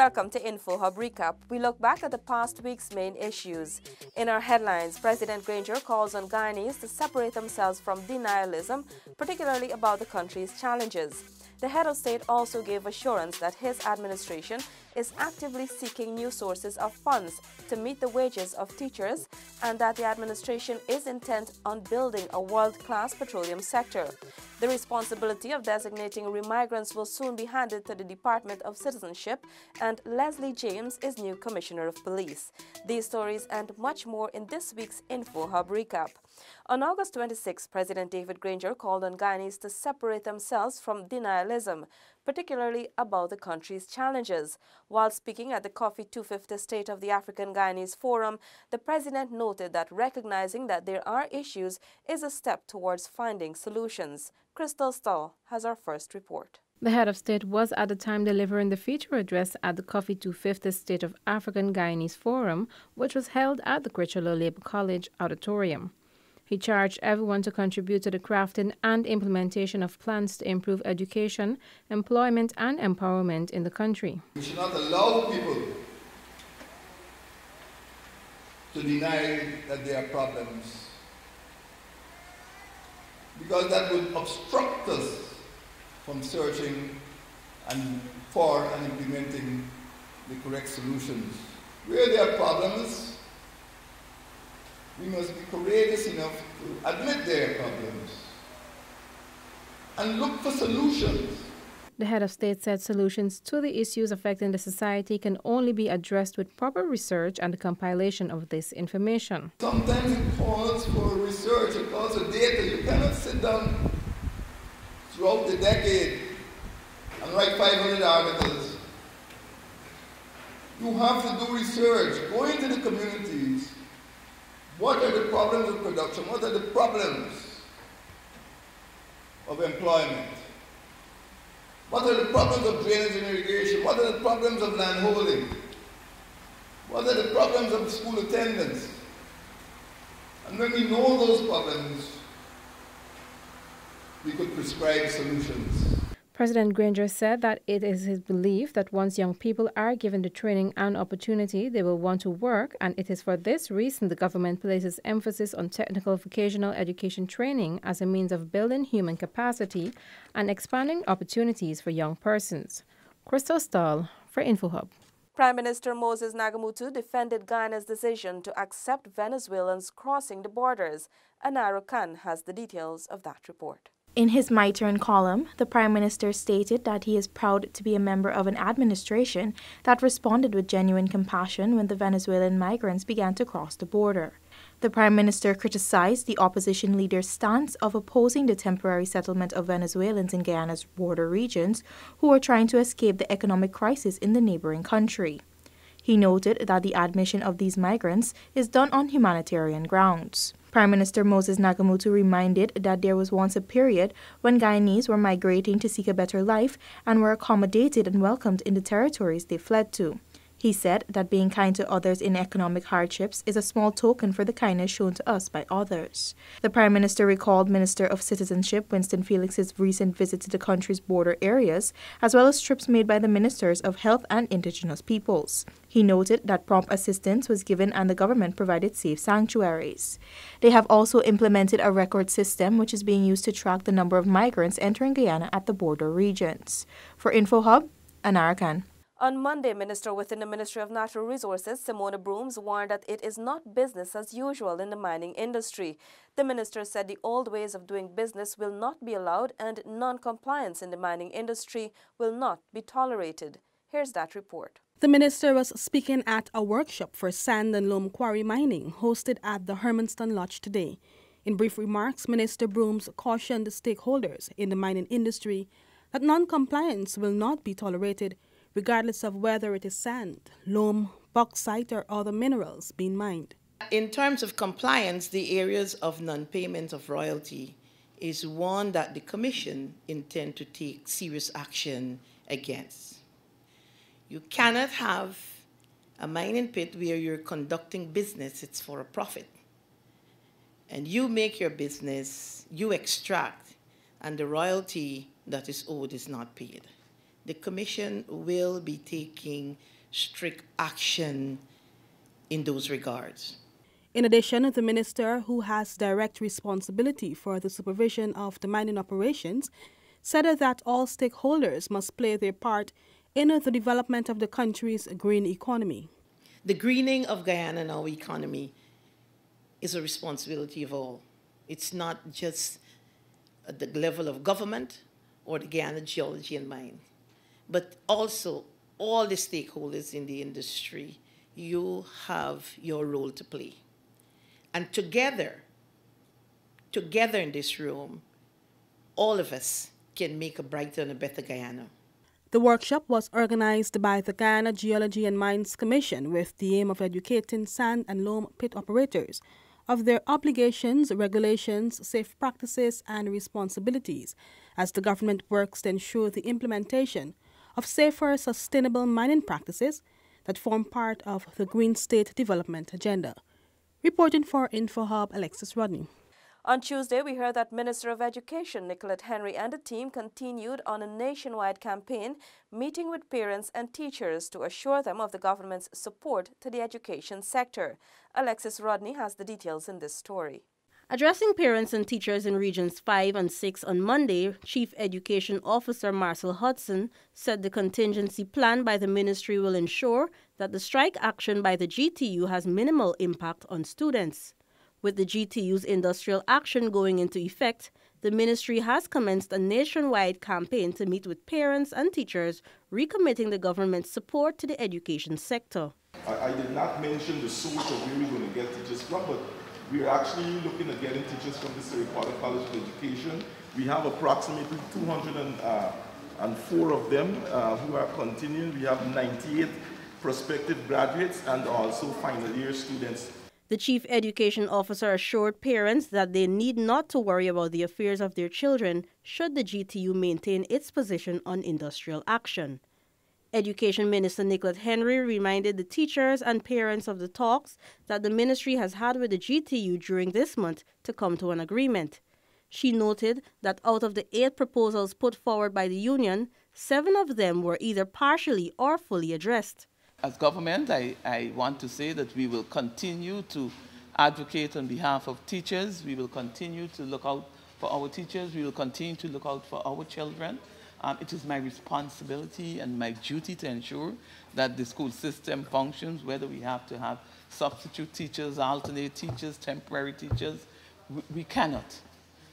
Welcome to InfoHub Recap. We look back at the past week's main issues. In our headlines, President Granger calls on Guyanese to separate themselves from denialism, particularly about the country's challenges. The head of state also gave assurance that his administration is actively seeking new sources of funds to meet the wages of teachers and that the administration is intent on building a world-class petroleum sector. The responsibility of designating remigrants will soon be handed to the Department of Citizenship, and Leslie James is new Commissioner of Police. These stories and much more in this week's InfoHub Recap. On August 26, President David Granger called on Guyanese to separate themselves from denialism, particularly about the country's challenges. While speaking at the Coffee 250 State of the African Guyanese Forum, the president noted that recognizing that there are issues is a step towards finding solutions. Crystal Stahl has our first report. The head of state was at the time delivering the feature address at the Coffee 250 State of African Guyanese Forum, which was held at the Crichelo Labour College auditorium. He charged everyone to contribute to the crafting and implementation of plans to improve education, employment and empowerment in the country. We should not allow people to deny that there are problems, because that would obstruct us from searching for and implementing the correct solutions. Where there are problems, we must be courageous enough to admit there are problems and look for solutions. The head of state said solutions to the issues affecting the society can only be addressed with proper research and the compilation of this information. Sometimes it calls for research, it calls for data. You cannot sit down throughout the decade and write 500 articles. You have to do research, go into the communities. What are the problems of production? What are the problems of employment? What are the problems of drainage and irrigation? What are the problems of land holding? What are the problems of school attendance? And when we know those problems, we could prescribe solutions. President Granger said that it is his belief that once young people are given the training and opportunity, they will want to work, and it is for this reason the government places emphasis on technical vocational education training as a means of building human capacity and expanding opportunities for young persons. Crystal Stahl for InfoHub. Prime Minister Moses Nagamutu defended Guyana's decision to accept Venezuelans crossing the borders. Anara Khan has the details of that report. In his My Turn column, the Prime Minister stated that he is proud to be a member of an administration that responded with genuine compassion when the Venezuelan migrants began to cross the border. The Prime Minister criticized the opposition leader's stance of opposing the temporary settlement of Venezuelans in Guyana's border regions who are trying to escape the economic crisis in the neighboring country. He noted that the admission of these migrants is done on humanitarian grounds. Prime Minister Moses Nagamutu reminded that there was once a period when Guyanese were migrating to seek a better life and were accommodated and welcomed in the territories they fled to. He said that being kind to others in economic hardships is a small token for the kindness shown to us by others. The Prime Minister recalled Minister of Citizenship Winston Felix's recent visit to the country's border areas, as well as trips made by the Ministers of Health and Indigenous Peoples. He noted that prompt assistance was given and the government provided safe sanctuaries. They have also implemented a record system which is being used to track the number of migrants entering Guyana at the border regions. For InfoHub, Anara Khan. On Monday, Minister within the Ministry of Natural Resources, Simona Brooms, warned that it is not business as usual in the mining industry. The minister said the old ways of doing business will not be allowed and non-compliance in the mining industry will not be tolerated. Here's that report. The minister was speaking at a workshop for sand and loam quarry mining hosted at the Hermanston Lodge today. In brief remarks, Minister Brooms cautioned the stakeholders in the mining industry that non-compliance will not be tolerated regardless of whether it is sand, loam, bauxite or other minerals being mined. In terms of compliance, the areas of non-payment of royalty is one that the Commission intend to take serious action against. You cannot have a mining pit where you're conducting business, it's for a profit. And you make your business, you extract, and the royalty that is owed is not paid. The Commission will be taking strict action in those regards. In addition, the minister, who has direct responsibility for the supervision of the mining operations, said that all stakeholders must play their part in the development of the country's green economy. The greening of Guyana and our economy is a responsibility of all. It's not just at the level of government or the Guyana Geology and Mine, but also all the stakeholders in the industry. You have your role to play. And together in this room, all of us can make a brighter and a better Guyana. The workshop was organized by the Guyana Geology and Mines Commission with the aim of educating sand and loam pit operators of their obligations, regulations, safe practices, and responsibilities as the government works to ensure the implementation of safer, sustainable mining practices that form part of the Green State Development Agenda. Reporting for InfoHub, Alexis Rodney. On Tuesday, we heard that Minister of Education Nicolette Henry and the team continued on a nationwide campaign, meeting with parents and teachers to assure them of the government's support to the education sector. Alexis Rodney has the details in this story. Addressing parents and teachers in Regions 5 and 6 on Monday, Chief Education Officer Marcel Hudson said the contingency plan by the ministry will ensure that the strike action by the GTU has minimal impact on students. With the GTU's industrial action going into effect, the ministry has commenced a nationwide campaign to meet with parents and teachers, recommitting the government's support to the education sector. I did not mention the source of where we're going to get teachers from, but we're actually looking at getting teachers from the Surrey College of Education. We have approximately 204 of them who are continuing. We have 98 prospective graduates and also final year students. The Chief Education Officer assured parents that they need not to worry about the affairs of their children should the GTU maintain its position on industrial action. Education Minister Nicolette Henry reminded the teachers and parents of the talks that the ministry has had with the GTU during this month to come to an agreement. She noted that out of the 8 proposals put forward by the union, 7 of them were either partially or fully addressed. As government, I want to say that we will continue to advocate on behalf of teachers. We will continue to look out for our teachers. We will continue to look out for our children. It is my responsibility and my duty to ensure that the school system functions, whether we have to have substitute teachers, alternate teachers, temporary teachers. We cannot.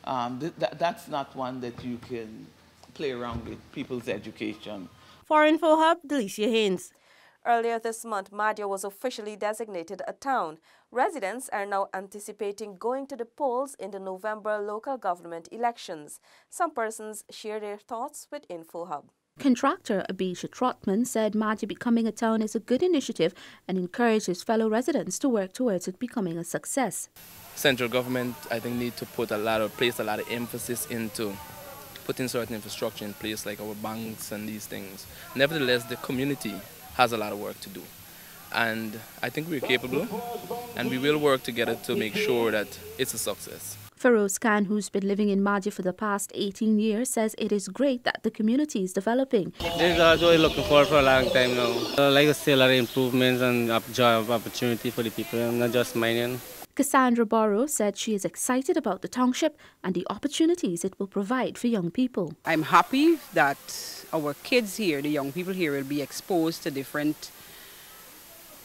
That's not one that you can play around with people's education. For InfoHub, Delicia Haynes. Earlier this month, Madhya was officially designated a town. Residents are now anticipating going to the polls in the November local government elections. Some persons share their thoughts with InfoHub. Contractor Abisha Trotman said Madhya becoming a town is a good initiative and encouraged his fellow residents to work towards it becoming a success. Central government, I think, need to place a lot of emphasis into putting certain infrastructure in place like our banks and these things. Nevertheless, the community has a lot of work to do. And I think we're capable, and we will work together to make sure that it's a success. Feroz Khan, who's been living in Madhya for the past 18 years, says it is great that the community is developing. This is what we're looking for a long time now. Like a salary improvements and job opportunity for the people, not just mining. Cassandra Borrow said she is excited about the township and the opportunities it will provide for young people. I'm happy that our kids here, the young people here, will be exposed to different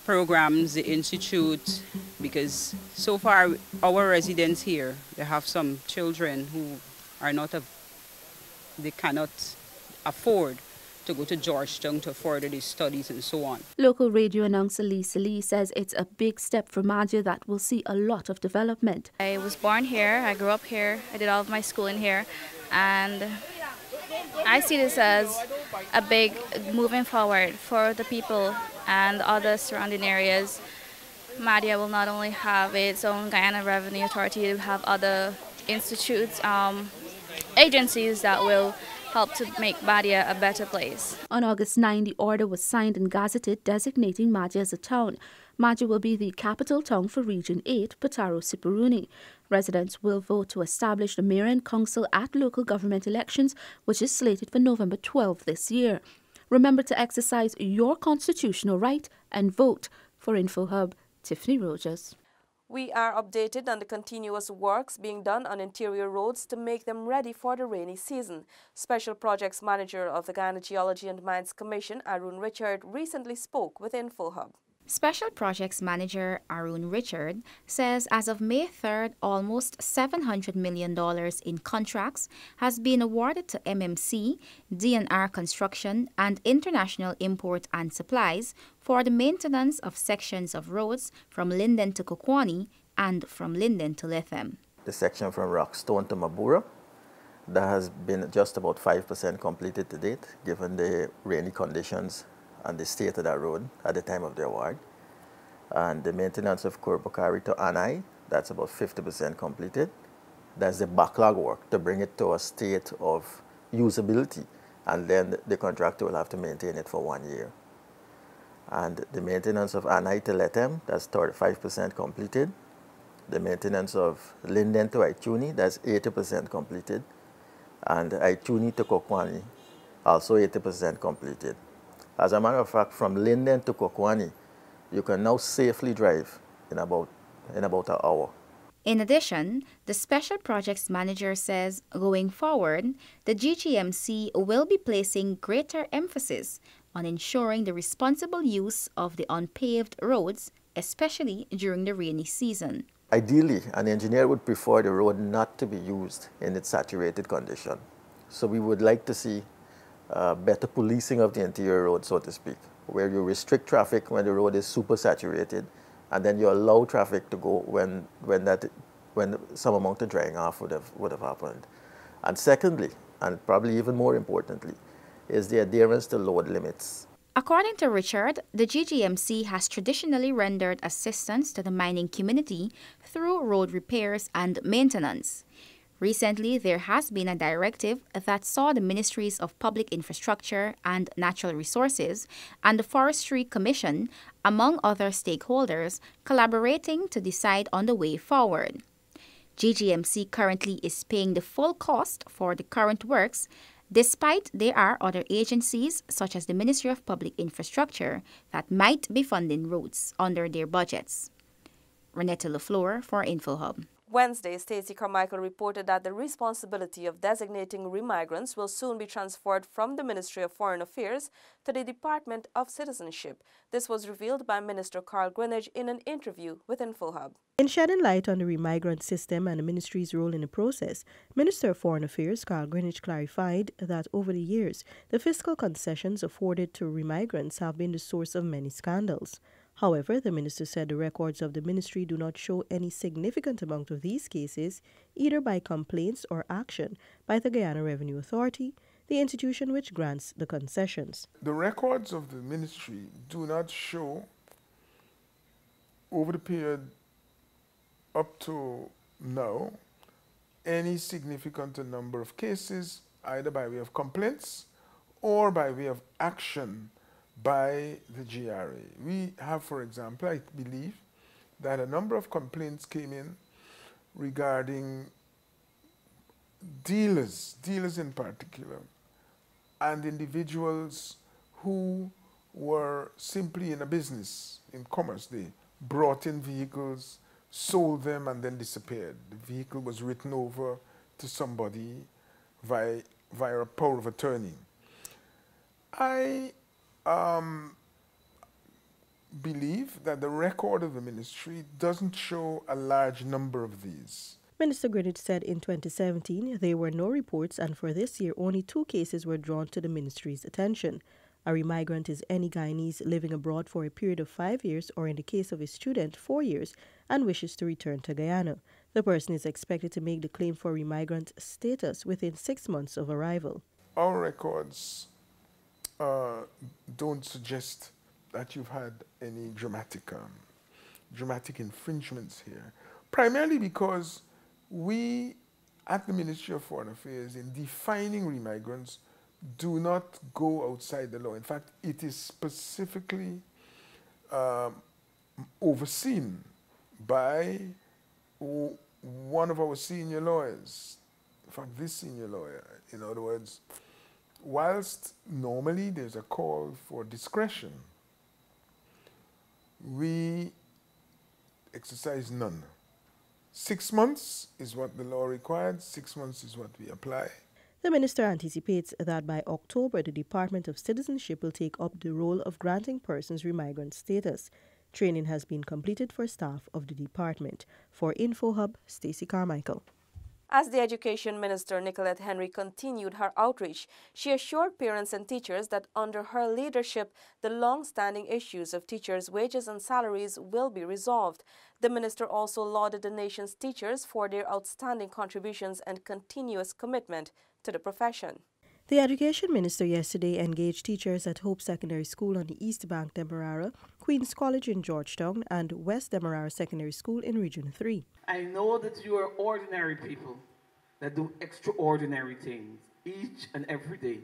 programs, the institute, because so far our residents here, they have some children who are not, they cannot afford to go to Georgetown to further their studies and so on. Local radio announcer Lisa Lee says it's a big step for Madhya that will see a lot of development. I was born here, I grew up here, I did all of my schooling here, and I see this as a big moving forward for the people and other surrounding areas. Madhya will not only have its own Guyana Revenue Authority, it will have other institutes, agencies that will help to make Madhya a better place. On August 9, the order was signed and gazetted designating Madhya as a town. Madhya will be the capital town for Region 8, Pataro Siparuni. Residents will vote to establish the mayor and council at local government elections, which is slated for November 12 this year. Remember to exercise your constitutional right and vote. For InfoHub, Tiffany Rogers. We are updated on the continuous works being done on interior roads to make them ready for the rainy season. Special Projects Manager of the Guyana Geology and Mines Commission, Arun Richard, recently spoke with InfoHub. Special Projects Manager Arun Richard says as of May 3rd, almost $700 million in contracts has been awarded to MMC, DNR Construction, and International Import and Supplies for the maintenance of sections of roads from Linden to Kokwani and from Linden to Lethem. The section from Rockstone to Mabura, that has been just about 5% completed to date, given the rainy conditions and the state of that road at the time of the award. And the maintenance of Kurbukari to Anai, that's about 50% completed. That's the backlog work to bring it to a state of usability, and then the contractor will have to maintain it for 1 year. And the maintenance of Anai to Lethem, that's 35% completed. The maintenance of Linden to Aichuni, that's 80% completed. And Aichuni to Kokwani, also 80% completed. As a matter of fact, from Linden to Kokwani, you can now safely drive in about an hour. In addition, the Special Projects Manager says going forward, the GGMC will be placing greater emphasis on ensuring the responsible use of the unpaved roads, especially during the rainy season. Ideally, an engineer would prefer the road not to be used in its saturated condition. So we would like to see better policing of the interior road, so to speak, where you restrict traffic when the road is super saturated, and then you allow traffic to go when some amount of drying off would have happened. And secondly, and probably even more importantly, is the adherence to load limits. According to Richard, the GGMC has traditionally rendered assistance to the mining community through road repairs and maintenance. Recently, there has been a directive that saw the Ministries of Public Infrastructure and Natural Resources and the Forestry Commission, among other stakeholders, collaborating to decide on the way forward. GGMC currently is paying the full cost for the current works, despite there are other agencies, such as the Ministry of Public Infrastructure, that might be funding roads under their budgets. Renetta LaFleur for InfoHub. Wednesday, Stacey Carmichael reported that the responsibility of designating remigrants will soon be transferred from the Ministry of Foreign Affairs to the Department of Citizenship. This was revealed by Minister Carl Greenidge in an interview with InfoHub. In shedding light on the remigrant system and the ministry's role in the process, Minister of Foreign Affairs Carl Greenidge clarified that over the years, the fiscal concessions afforded to remigrants have been the source of many scandals. However, the minister said the records of the ministry do not show any significant amount of these cases, either by complaints or action by the Guyana Revenue Authority, the institution which grants the concessions. The records of the ministry do not show, over the period up to now, any significant number of cases, either by way of complaints or by way of action by the GRA. We have, for example, I believe that a number of complaints came in regarding dealers in particular, and individuals who were simply in a business, in commerce. They brought in vehicles, sold them, and then disappeared. The vehicle was written over to somebody via a power of attorney. I believe that the record of the ministry doesn't show a large number of these. Minister Greenidge said in 2017 there were no reports, and for this year only 2 cases were drawn to the ministry's attention. A remigrant is any Guyanese living abroad for a period of 5 years, or in the case of a student, 4 years, and wishes to return to Guyana. The person is expected to make the claim for remigrant status within 6 months of arrival. Our records don't suggest that you've had any dramatic infringements here, primarily because we at the Ministry of Foreign Affairs, in defining remigrants, do not go outside the law. In fact, it is specifically overseen by one of our senior lawyers. In fact, this senior lawyer, in other words, whilst normally there's a call for discretion, we exercise none. 6 months is what the law required, 6 months is what we apply. The minister anticipates that by October, the Department of Citizenship will take up the role of granting persons remigrant status. Training has been completed for staff of the department. For InfoHub, Stacey Carmichael. As the Education Minister, Nicolette Henry, continued her outreach, she assured parents and teachers that under her leadership, the long-standing issues of teachers' wages and salaries will be resolved. The minister also lauded the nation's teachers for their outstanding contributions and continuous commitment to the profession. The Education Minister yesterday engaged teachers at Hope Secondary School on the East Bank, Demerara, Queen's College in Georgetown, and West Demerara Secondary School in Region 3. I know that you are ordinary people that do extraordinary things each and every day.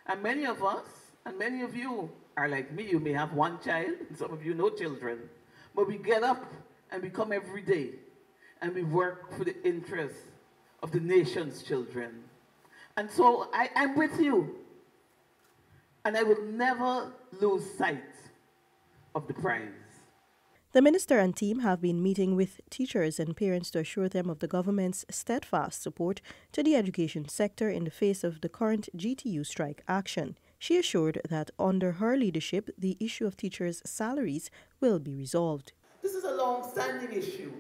And many of us, and many of you are like me. You may have one child, and some of you no children. But we get up and we come every day, and we work for the interests of the nation's children. And so I'm with you. And I will never lose sight of the prize. The minister and team have been meeting with teachers and parents to assure them of the government's steadfast support to the education sector in the face of the current GTU strike action. She assured that under her leadership, the issue of teachers' salaries will be resolved. This is a long-standing issue,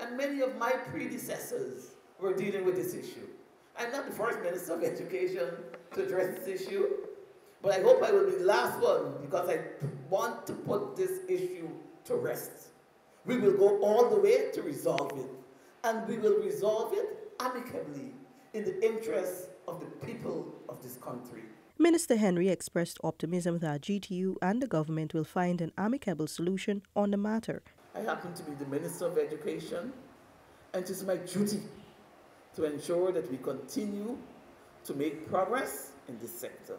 and many of my predecessors were dealing with this issue. I'm not the first Minister of Education to address this issue, but I hope I will be the last one because I want to put this issue to rest. We will go all the way to resolve it, and we will resolve it amicably in the interest of the people of this country. Minister Henry expressed optimism that GTU and the government will find an amicable solution on the matter. I happen to be the Minister of Education, and it is my duty to ensure that we continue to make progress in this sector.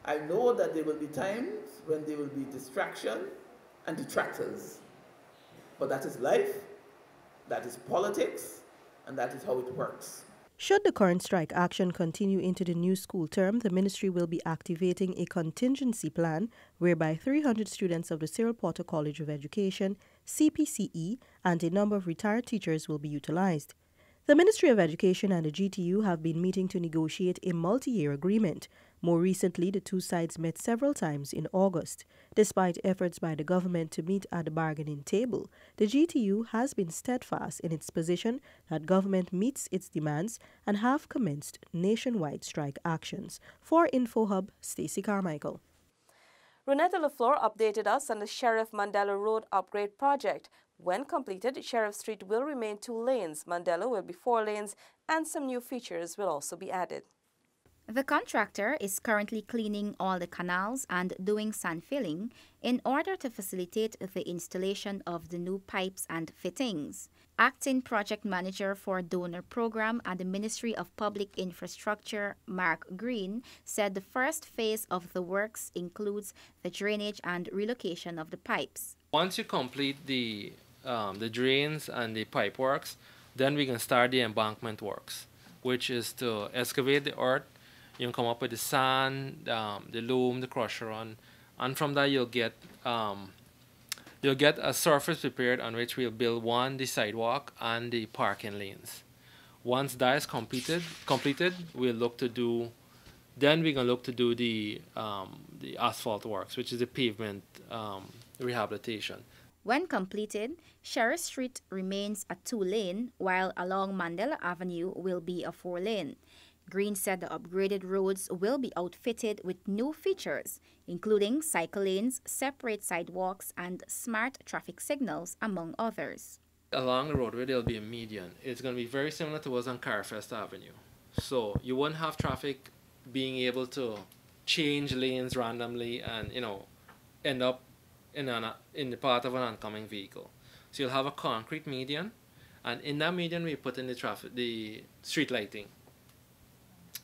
I know that there will be times when there will be distraction and detractors, but that is life, that is politics, and that is how it works. Should the current strike action continue into the new school term, the ministry will be activating a contingency plan whereby 300 students of the Cyril Porter College of Education, CPCE, and a number of retired teachers will be utilized. The Ministry of Education and the GTU have been meeting to negotiate a multi-year agreement. More recently, the two sides met several times in August. Despite efforts by the government to meet at the bargaining table, the GTU has been steadfast in its position that government meets its demands and have commenced nationwide strike actions. For InfoHub, Stacey Carmichael. Renetta LaFleur updated us on the Sheriff Mandela Road upgrade project. When completed, Sheriff Street will remain 2 lanes, Mandela will be 4 lanes, and some new features will also be added. The contractor is currently cleaning all the canals and doing sand filling in order to facilitate the installation of the new pipes and fittings. Acting Project Manager for Donor Program at the Ministry of Public Infrastructure, Mark Green, said the first phase of the works includes the drainage and relocation of the pipes. Once you complete the drains and the pipe works, then we can start the embankment works, which is to excavate the earth. You can come up with the sand, the loam, the crusher on, and from that you'll get a surface prepared on which we'll build the sidewalk and the parking lanes. Once that is completed, we'll look to do. Then we can look to do the asphalt works, which is the pavement rehabilitation. When completed, Sheriff Street remains a 2-lane, while along Mandela Avenue will be a 4-lane. Green said the upgraded roads will be outfitted with new features, including cycle lanes, separate sidewalks, and smart traffic signals, among others. Along the roadway, there'll be a median. It's going to be very similar to what's on Carfest Avenue. So you won't have traffic being able to change lanes randomly and, end up in the path of an oncoming vehicle. So you'll have a concrete median, and in that median we put in the street lighting.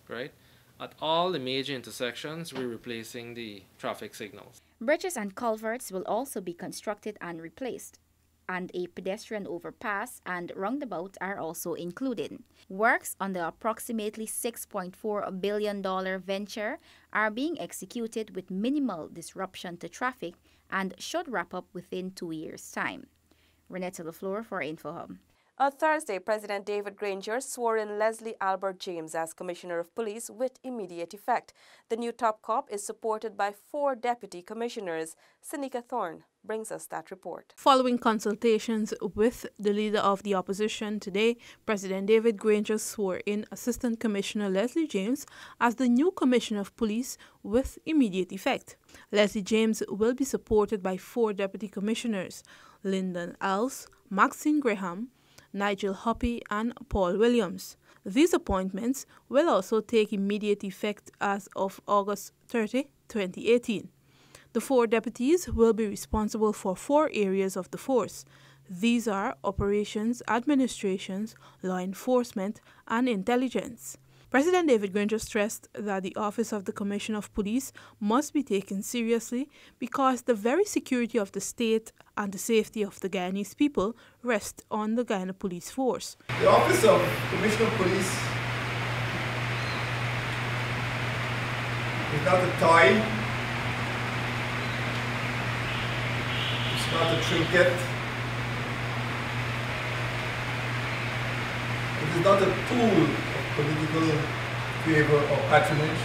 Right? At all the major intersections, we're replacing the traffic signals. Bridges and culverts will also be constructed and replaced. and a pedestrian overpass and roundabout are also included. Works on the approximately $6.4 billion venture are being executed with minimal disruption to traffic and should wrap up within 2 years' time. Renetta LaFleur for InfoHub. On Thursday, President David Granger swore in Leslie Albert James as Commissioner of Police with immediate effect. The new top cop is supported by 4 deputy commissioners. Senika Thorne brings us that report. Following consultations with the leader of the opposition today, President David Granger swore in Assistant Commissioner Leslie James as the new Commissioner of Police with immediate effect. Leslie James will be supported by 4 deputy commissioners: Lyndon Alves, Maxine Graham, Nigel Hoppy and Paul Williams. These appointments will also take immediate effect as of August 30, 2018. The 4 deputies will be responsible for 4 areas of the force. These are operations, administrations, law enforcement, and intelligence. President David Granger stressed that the office of the Commissioner of Police must be taken seriously because the very security of the state and the safety of the Guyanese people rest on the Guyana Police Force. The office of Commissioner of Police is not a toy, it's not a trinket, it is not a tool of political favor or patronage.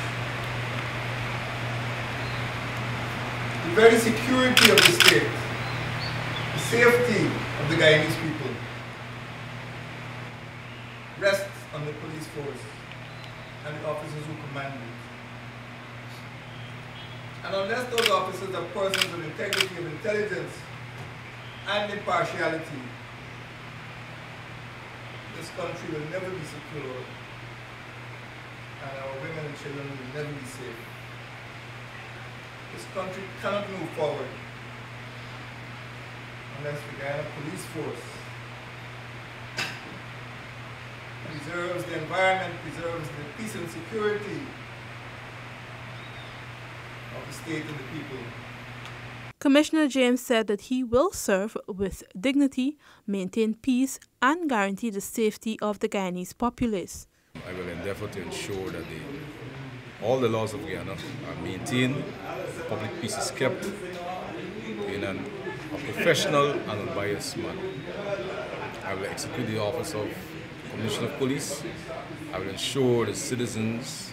The very security of the state, the safety of the Guyanese people rests on the police force and the officers who command it. And unless those officers are persons of integrity, of intelligence, and impartiality, this country will never be secure, and our women and children will never be safe. This country cannot move forward unless the Guyana Police Force preserves the environment, preserves the peace and security of the state and the people. Commissioner James said that he will serve with dignity, maintain peace, and guarantee the safety of the Guyanese populace. I will endeavor to ensure that all the laws of Guyana are maintained, public peace is kept in a professional and unbiased manner. I will execute the office of Commissioner of Police. I will ensure the citizens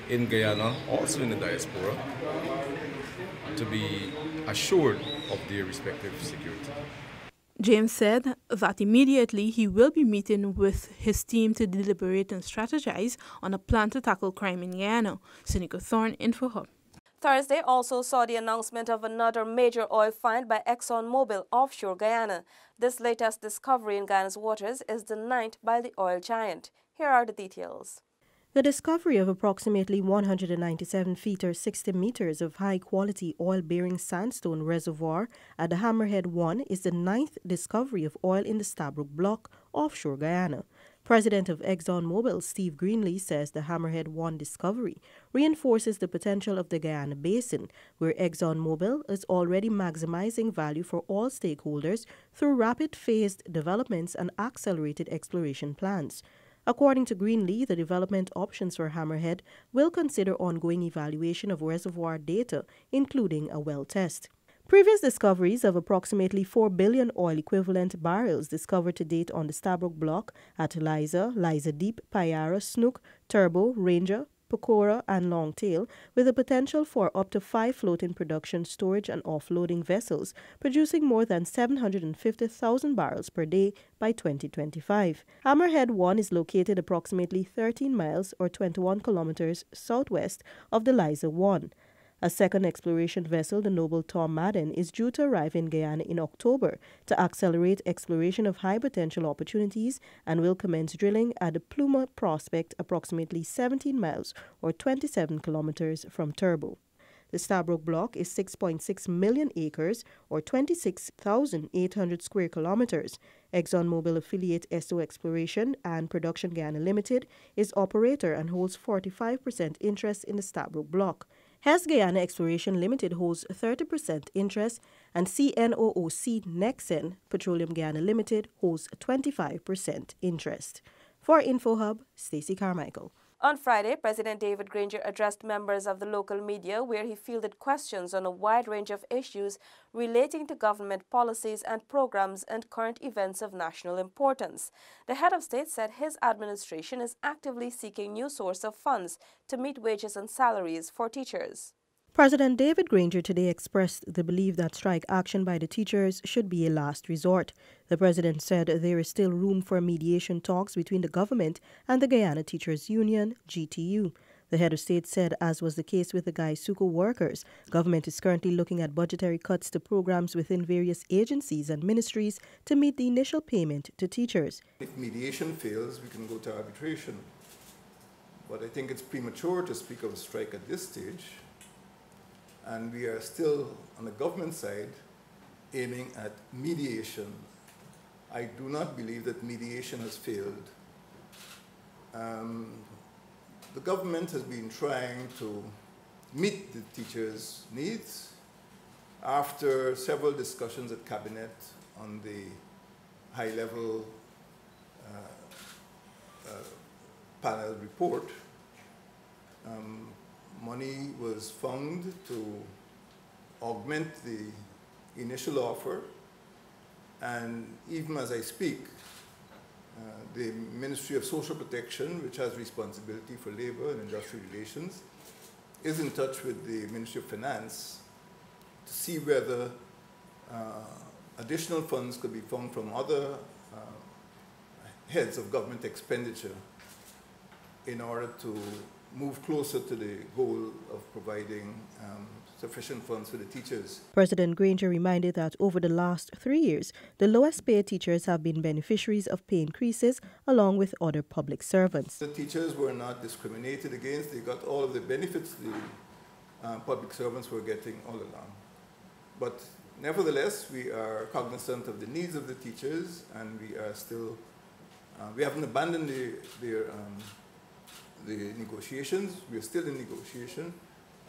in Guyana, also in the diaspora, to be assured of their respective security. James said that immediately he will be meeting with his team to deliberate and strategize on a plan to tackle crime in Guyana. Senika Thorne, InfoHub. Thursday also saw the announcement of another major oil find by ExxonMobil offshore Guyana. This latest discovery in Guyana's waters is the 9th by the oil giant. Here are the details. The discovery of approximately 197 feet or 60 meters of high-quality oil-bearing sandstone reservoir at the Hammerhead 1 is the 9th discovery of oil in the Stabroek Block, offshore Guyana. President of ExxonMobil, Steve Greenlee, says the Hammerhead 1 discovery reinforces the potential of the Guyana Basin, where ExxonMobil is already maximizing value for all stakeholders through rapid phased developments and accelerated exploration plans. According to Greenlee, the development options for Hammerhead will consider ongoing evaluation of reservoir data, including a well test. Previous discoveries of approximately 4 billion oil-equivalent barrels discovered to date on the Stabroek Block at Liza, Liza Deep, Payara, Snook, Turbo, Ranger, Pecora, and Longtail, with the potential for up to 5 floating production, storage, and offloading vessels, producing more than 750,000 barrels per day by 2025. Hammerhead 1 is located approximately 13 miles or 21 kilometers southwest of the Liza 1. A second exploration vessel, the Noble Tom Madden, is due to arrive in Guyana in October to accelerate exploration of high-potential opportunities and will commence drilling at the Pluma prospect approximately 17 miles or 27 kilometers from Turbo. The Stabroek Block is 6.6 million acres or 26,800 square kilometers. ExxonMobil affiliate Esso Exploration and Production Guyana Limited is operator and holds 45% interest in the Stabroek Block. Hess Guyana Exploration Limited holds 30% interest, and CNOOC Nexen Petroleum Guyana Limited holds 25% interest. For InfoHub, Stacey Carmichael. On Friday, President David Granger addressed members of the local media where he fielded questions on a wide range of issues relating to government policies and programs and current events of national importance. The head of state said his administration is actively seeking new sources of funds to meet wages and salaries for teachers. President David Granger today expressed the belief that strike action by the teachers should be a last resort. The president said there is still room for mediation talks between the government and the Guyana Teachers Union, GTU. The head of state said, as was the case with the Gaisuco workers, government is currently looking at budgetary cuts to programs within various agencies and ministries to meet the initial payment to teachers. If mediation fails, we can go to arbitration. But I think it's premature to speak of a strike at this stage. And we are still, on the government side, aiming at mediation. I do not believe that mediation has failed. The government has been trying to meet the teachers' needs after several discussions at Cabinet on the high-level panel report. Money was found to augment the initial offer, and even as I speak, the Ministry of Social Protection, which has responsibility for labor and industrial relations, is in touch with the Ministry of Finance to see whether additional funds could be found from other heads of government expenditure in order to move closer to the goal of providing sufficient funds for the teachers. President Granger reminded that over the last 3 years, the lowest paid teachers have been beneficiaries of pay increases along with other public servants. The teachers were not discriminated against. They got all of the benefits the public servants were getting all along. But nevertheless, we are cognizant of the needs of the teachers, and we are still, we haven't abandoned the negotiations. We are still in negotiation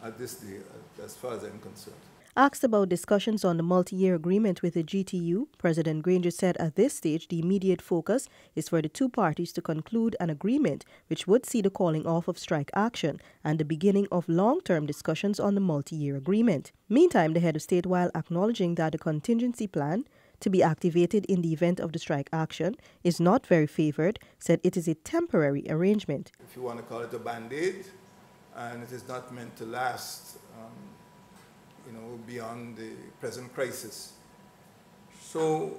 at this day, as far as I'm concerned. Asked about discussions on the multi-year agreement with the GTU, President Granger said at this stage the immediate focus is for the two parties to conclude an agreement which would see the calling off of strike action and the beginning of long-term discussions on the multi-year agreement. Meantime, the head of state, while acknowledging that the contingency plan to be activated in the event of the strike action is not very favored, said it is a temporary arrangement. If you want to call it a band-aid, and it is not meant to last beyond the present crisis. So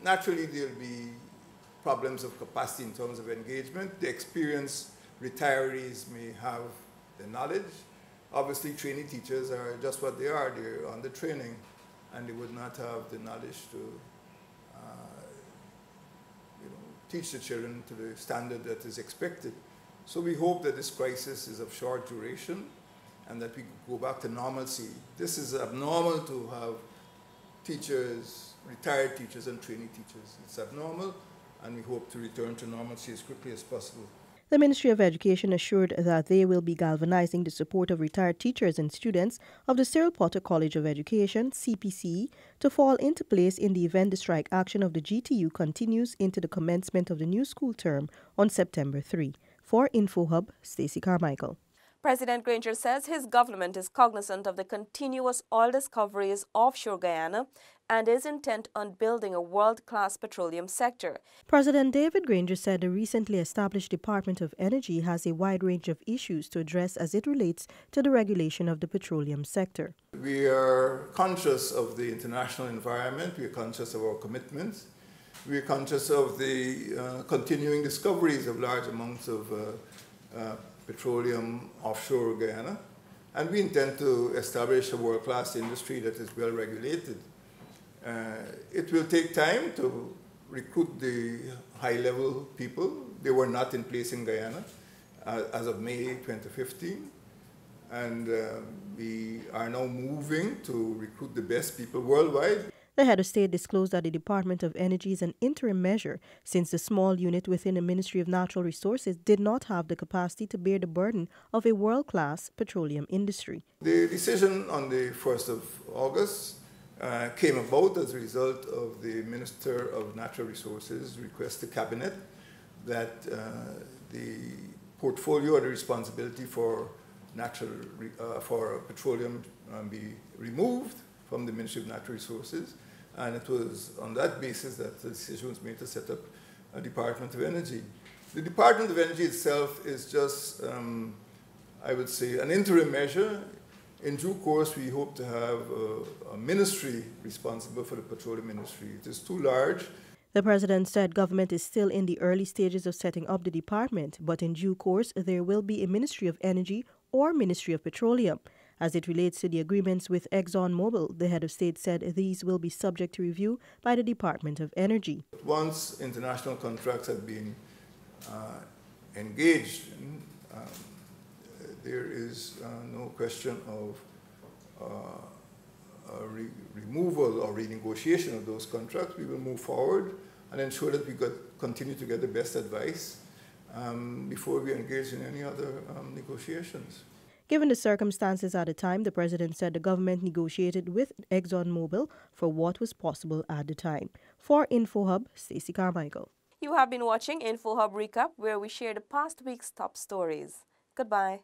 naturally there'll be problems of capacity in terms of engagement. The experienced retirees may have the knowledge. Obviously trainee teachers are just what they are. They're on the training, and they would not have the knowledge to teach the children to the standard that is expected. So we hope that this crisis is of short duration and that we go back to normalcy. This is abnormal to have teachers, retired teachers and trainee teachers. It's abnormal, and we hope to return to normalcy as quickly as possible. The Ministry of Education assured that they will be galvanizing the support of retired teachers and students of the Cyril Potter College of Education, CPCE, to fall into place in the event the strike action of the GTU continues into the commencement of the new school term on September 3. For InfoHub, Stacey Carmichael. President Granger says his government is cognizant of the continuous oil discoveries offshore Guyana and is intent on building a world-class petroleum sector. President David Granger said the recently established Department of Energy has a wide range of issues to address as it relates to the regulation of the petroleum sector. We are conscious of the international environment. We are conscious of our commitments. We are conscious of the continuing discoveries of large amounts of petroleum offshore Guyana, and we intend to establish a world-class industry that is well regulated. It will take time to recruit the high-level people. They were not in place in Guyana as of May 2015, and we are now moving to recruit the best people worldwide. The head of state disclosed that the Department of Energy is an interim measure since the small unit within the Ministry of Natural Resources did not have the capacity to bear the burden of a world-class petroleum industry. The decision on the 1st of August came about as a result of the Minister of Natural Resources' request to Cabinet that the portfolio or the responsibility for petroleum be removed from the Ministry of Natural Resources, and it was on that basis that the decision was made to set up a Department of Energy. The Department of Energy itself is just, I would say, an interim measure. In due course, we hope to have a ministry responsible for the petroleum industry. It is too large. The president said government is still in the early stages of setting up the department, but in due course there will be a Ministry of Energy or Ministry of Petroleum. As it relates to the agreements with ExxonMobil, the head of state said these will be subject to review by the Department of Energy. Once international contracts have been engaged in, there is no question of removal or renegotiation of those contracts. We will move forward and ensure that we continue to get the best advice before we engage in any other negotiations. Given the circumstances at the time, the president said the government negotiated with ExxonMobil for what was possible at the time. For InfoHub, Stacey Carmichael. You have been watching InfoHub Recap, where we share the past week's top stories. Goodbye.